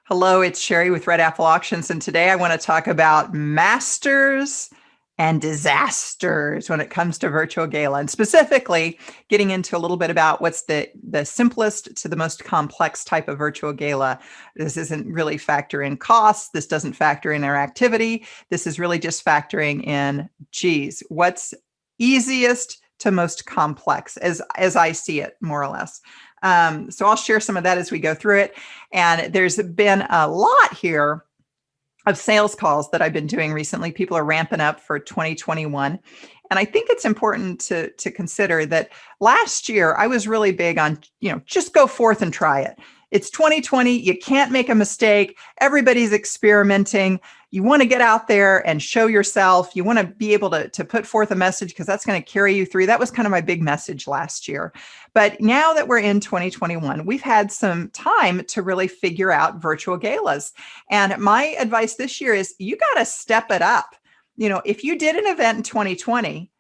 Hello, it's Sherry with Red Apple Auctions, and today I want to talk about masters and disasters when it comes to virtual gala, and specifically getting into a little bit about what's the simplest to the most complex type of virtual gala. This isn't really factor in costs. This doesn't factor in their activity. This is really just factoring in, geez, what's easiest to most complex as I see it, more or less. So I'll share some of that as we go through it. And there's been a lot here of sales calls that I've been doing recently. People are ramping up for 2021. And I think it's important to consider that last year I was really big on, just go forth and try it. It's 2020. You can't make a mistake. Everybody's experimenting. You want to get out there and show yourself. You want to be able to put forth a message because that's going to carry you through. That was kind of my big message last year. But now that we're in 2021, we've had some time to really figure out virtual galas. And my advice this year is you got to step it up. If you did an event in 2020,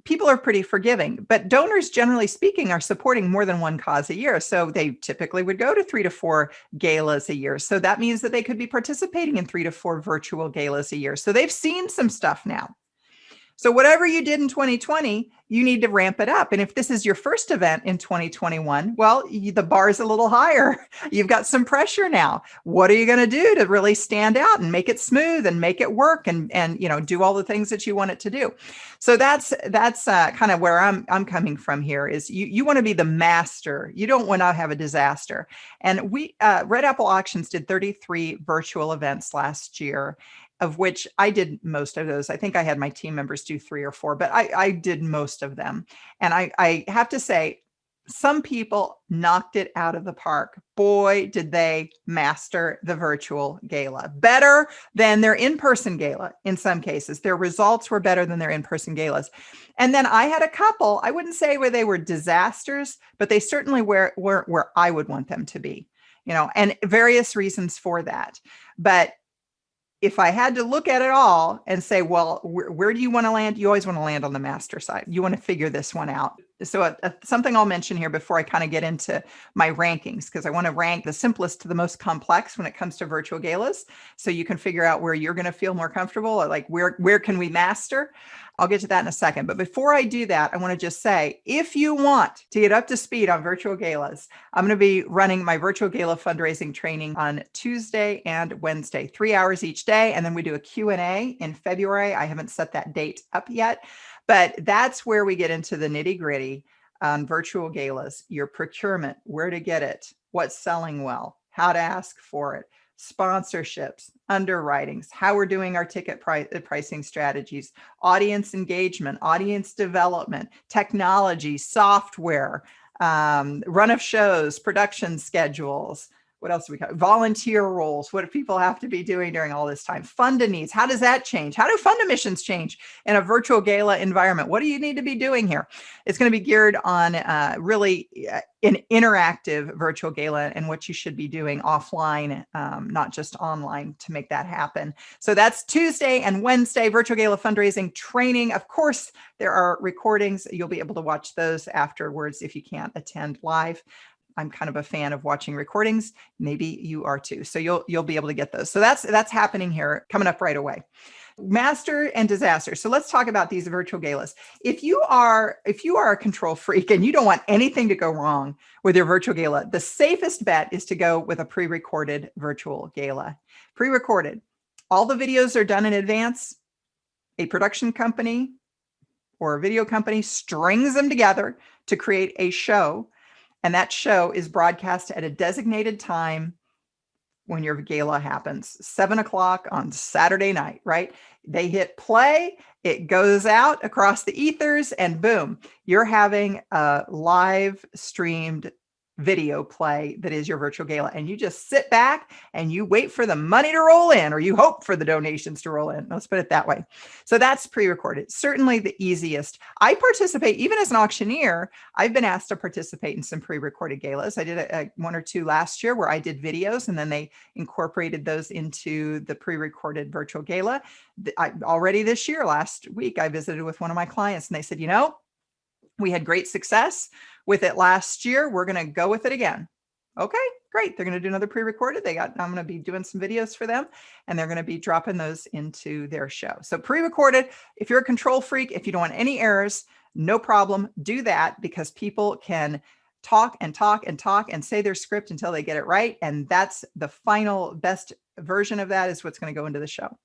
people are pretty forgiving, but donors, generally speaking, are supporting more than one cause a year. So they typically would go to 3 to 4 galas a year. So that means that they could be participating in 3 to 4 virtual galas a year. So they've seen some stuff now. So whatever you did in 2020, you need to ramp it up. And if this is your first event in 2021, well, the bar is a little higher. You've got some pressure now. What are you going to do to really stand out and make it smooth and make it work and do all the things that you want it to do? So that's kind of where I'm coming from here. Is you want to be the master. You don't want to have a disaster. And we Red Apple Auctions did 33 virtual events last year, of which I did most of those. I think I had my team members do 3 or 4, but I did most of them. And I have to say, some people knocked it out of the park. Boy, did they master the virtual gala. Better than their in-person gala in some cases. Their results were better than their in-person galas. And then I had a couple, I wouldn't say where they were disasters, but they certainly weren't where I would want them to be, and various reasons for that. But if I had to look at it all and say, well, where do you want to land? You always want to land on the master side. You want to figure this one out. So something I'll mention here before I kind of get into my rankings, because I want to rank the simplest to the most complex when it comes to virtual galas. So you can figure out where you're going to feel more comfortable, or like where can we master? I'll get to that in a second. But before I do that, I want to just say, if you want to get up to speed on virtual galas, I'm going to be running my virtual gala fundraising training on Tuesday and Wednesday, 3 hours each day. And then we do a Q&A in February. I haven't set that date up yet, but that's where we get into the nitty gritty on virtual galas, your procurement, where to get it, what's selling well, how to ask for it, sponsorships, underwritings, how we're doing our ticket pricing strategies, audience engagement, audience development, technology, software, run of shows, production schedules. What else do we got? Volunteer roles. What do people have to be doing during all this time? Funda needs. How does that change? How do funda missions change in a virtual gala environment? What do you need to be doing here? It's going to be geared on really an interactive virtual gala and what you should be doing offline, not just online, to make that happen. So that's Tuesday and Wednesday, virtual gala fundraising training. Of course, there are recordings. You'll be able to watch those afterwards if you can't attend live. I'm kind of a fan of watching recordings. Maybe you are too. So you'll be able to get those. So that's happening here, coming up right away. Master and disaster. So let's talk about these virtual galas. If you are a control freak and you don't want anything to go wrong with your virtual gala, the safest bet is to go with a pre-recorded virtual gala. Pre-recorded. All the videos are done in advance. A production company or a video company strings them together to create a show. And that show is broadcast at a designated time when your gala happens, 7 o'clock on Saturday night, right? They hit play, it goes out across the ethers, and boom, you're having a live streamed video play that is your virtual gala. And you just sit back and you wait for the money to roll in, or you hope for the donations to roll in. Let's put it that way. So that's pre-recorded. Certainly the easiest. I participate, even as an auctioneer, I've been asked to participate in some pre-recorded galas. I did 1 or 2 last year where I did videos, and then they incorporated those into the pre-recorded virtual gala. Already this year, last week, I visited with one of my clients and they said, we had great success with it last year. We're going to go with it again. Okay, great. They're going to do another pre-recorded. I'm going to be doing some videos for them, and they're going to be dropping those into their show. So pre-recorded, if you're a control freak, if you don't want any errors, no problem. Do that, because people can talk and talk and talk and say their script until they get it right. And that's the final best version of that is what's going to go into the show.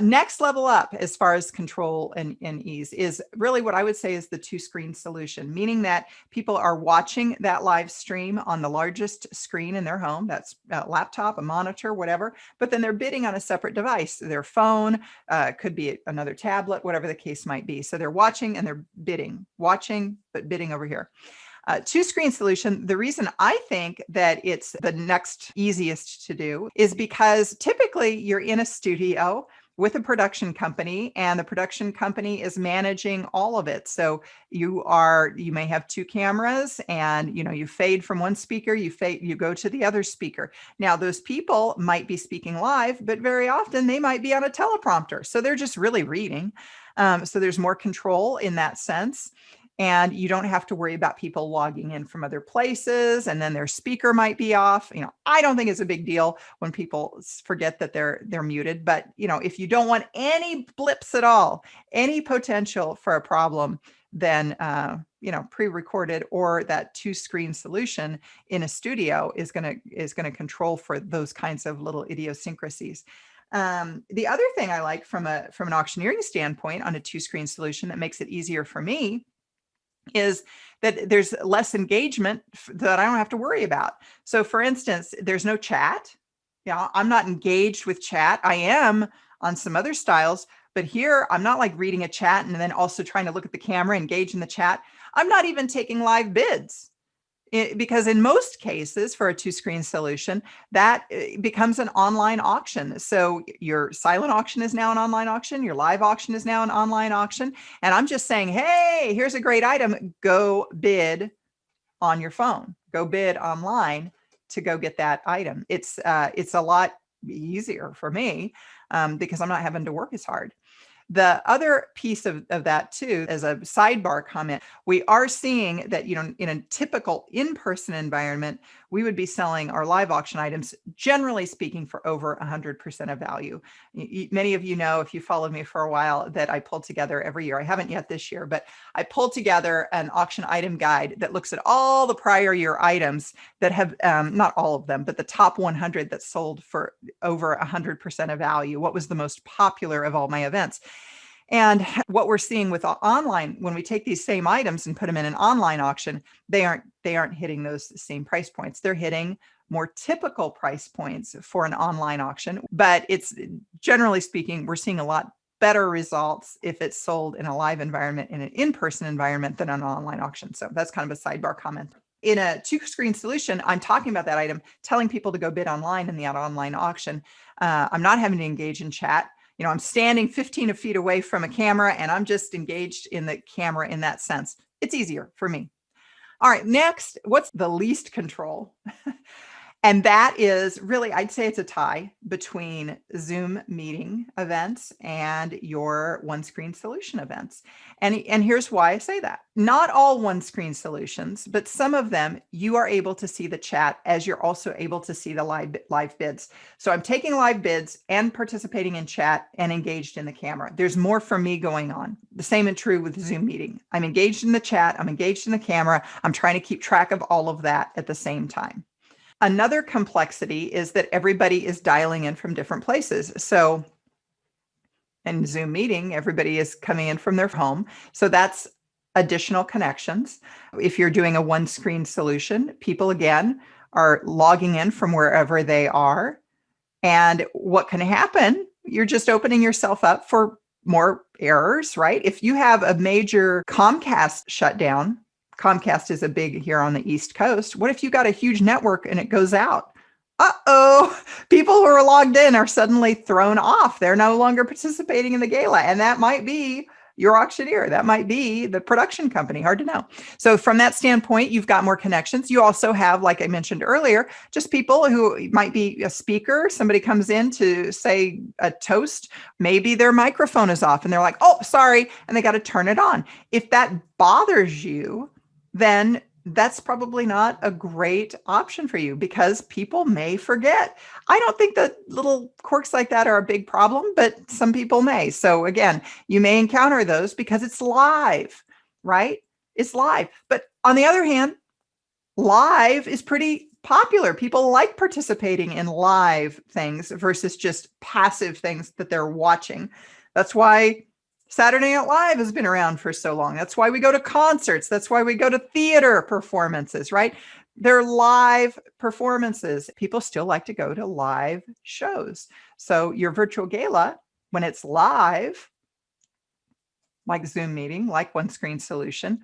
Next level up as far as control and ease is really what I would say is the two-screen solution, meaning that people are watching that live stream on the largest screen in their home. That's a laptop, a monitor, whatever, but then they're bidding on a separate device, their phone, could be another tablet, whatever the case might be. So they're watching and they're bidding, watching, but bidding over here. Two-screen solution, the reason I think that it's the next easiest to do is because typically you're in a studio with a production company, and the production company is managing all of it. So you may have two cameras, and you fade from one speaker, you go to the other speaker. Now those people might be speaking live, but very often they might be on a teleprompter. So they're just really reading. So there's more control in that sense. And you don't have to worry about people logging in from other places, and then their speaker might be off. I don't think it's a big deal when people forget that they're muted. But if you don't want any blips at all, any potential for a problem, then pre-recorded or that two-screen solution in a studio is gonna control for those kinds of little idiosyncrasies. The other thing I like from an auctioneering standpoint on a two-screen solution that makes it easier for me is that there's less engagement that I don't have to worry about. So for instance, there's no chat. I'm not engaged with chat. I am on some other styles, but here I'm not like reading a chat and then also trying to look at the camera, engage in the chat. I'm not even taking live bids. Because in most cases for a two-screen solution, that becomes an online auction. So your silent auction is now an online auction, your live auction is now an online auction. And I'm just saying, hey, here's a great item, go bid on your phone, go bid online to go get that item. It's a lot easier for me because I'm not having to work as hard. The other piece of that too, as a sidebar comment, we are seeing that, in a typical in-person environment, we would be selling our live auction items, generally speaking, for over 100% of value. Many of you know, if you followed me for a while, that I pulled together every year. I haven't yet this year, but I pulled together an auction item guide that looks at all the prior year items that have, not all of them, but the top 100 that sold for over 100% of value. What was the most popular of all my events? And what we're seeing with online, when we take these same items and put them in an online auction, they aren't hitting those same price points. They're hitting more typical price points for an online auction. But it's, generally speaking, we're seeing a lot better results if it's sold in a live environment, in an in-person environment, than an online auction. So that's kind of a sidebar comment. In a two-screen solution, I'm talking about that item, telling people to go bid online in the online auction. I'm not having to engage in chat. I'm standing 15 feet away from a camera and I'm just engaged in the camera in that sense. It's easier for me. All right, next, what's the least control? And that is really, I'd say it's a tie between Zoom meeting events and your one-screen solution events. And here's why I say that. Not all one-screen solutions, but some of them, you are able to see the chat as you're also able to see the live bids. So I'm taking live bids and participating in chat and engaged in the camera. There's more for me going on. The same and true with Zoom meeting. I'm engaged in the chat, I'm engaged in the camera. I'm trying to keep track of all of that at the same time. Another complexity is that everybody is dialing in from different places. So in Zoom meeting, everybody is coming in from their home. So that's additional connections. If you're doing a one-screen solution, people, again, are logging in from wherever they are. And what can happen, you're just opening yourself up for more errors, right? If you have a major Comcast shutdown, Comcast is a big here on the East Coast. What if you got a huge network and it goes out? Uh-oh, people who are logged in are suddenly thrown off. They're no longer participating in the gala. And that might be your auctioneer. That might be the production company. Hard to know. So from that standpoint, you've got more connections. You also have, like I mentioned earlier, just people who might be a speaker. Somebody comes in to say a toast. Maybe their microphone is off and they're like, oh, sorry. And they got to turn it on. If that bothers you, then that's probably not a great option for you because people may forget. I don't think that little quirks like that are a big problem, but some people may. So again, you may encounter those because it's live, right? It's live. But on the other hand, live is pretty popular. People like participating in live things versus just passive things that they're watching. That's why Saturday Night Live has been around for so long. That's why we go to concerts. That's why we go to theater performances, right? They're live performances. People still like to go to live shows. So your virtual gala, when it's live, like Zoom meeting, like One Screen Solution,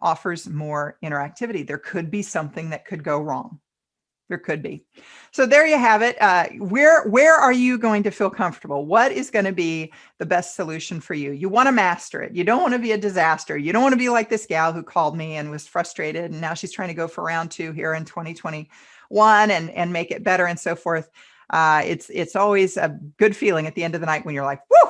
offers more interactivity. There could be something that could go wrong. There could be. So there you have it. Where are you going to feel comfortable? What is going to be the best solution for you? You want to master it. You don't want to be a disaster. You don't want to be like this gal who called me and was frustrated, and now she's trying to go for round 2 here in 2021 and make it better and so forth. It's always a good feeling at the end of the night when you're like, whoo,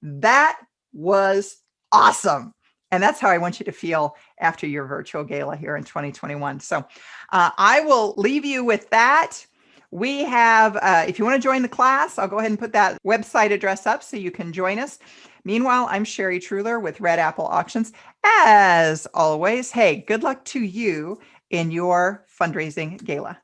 that was awesome. And that's how I want you to feel after your virtual gala here in 2021. So I will leave you with that. We have, if you want to join the class, I'll go ahead and put that website address up so you can join us. Meanwhile, I'm Sherry Truhlar with Red Apple Auctions. As always, hey, good luck to you in your fundraising gala.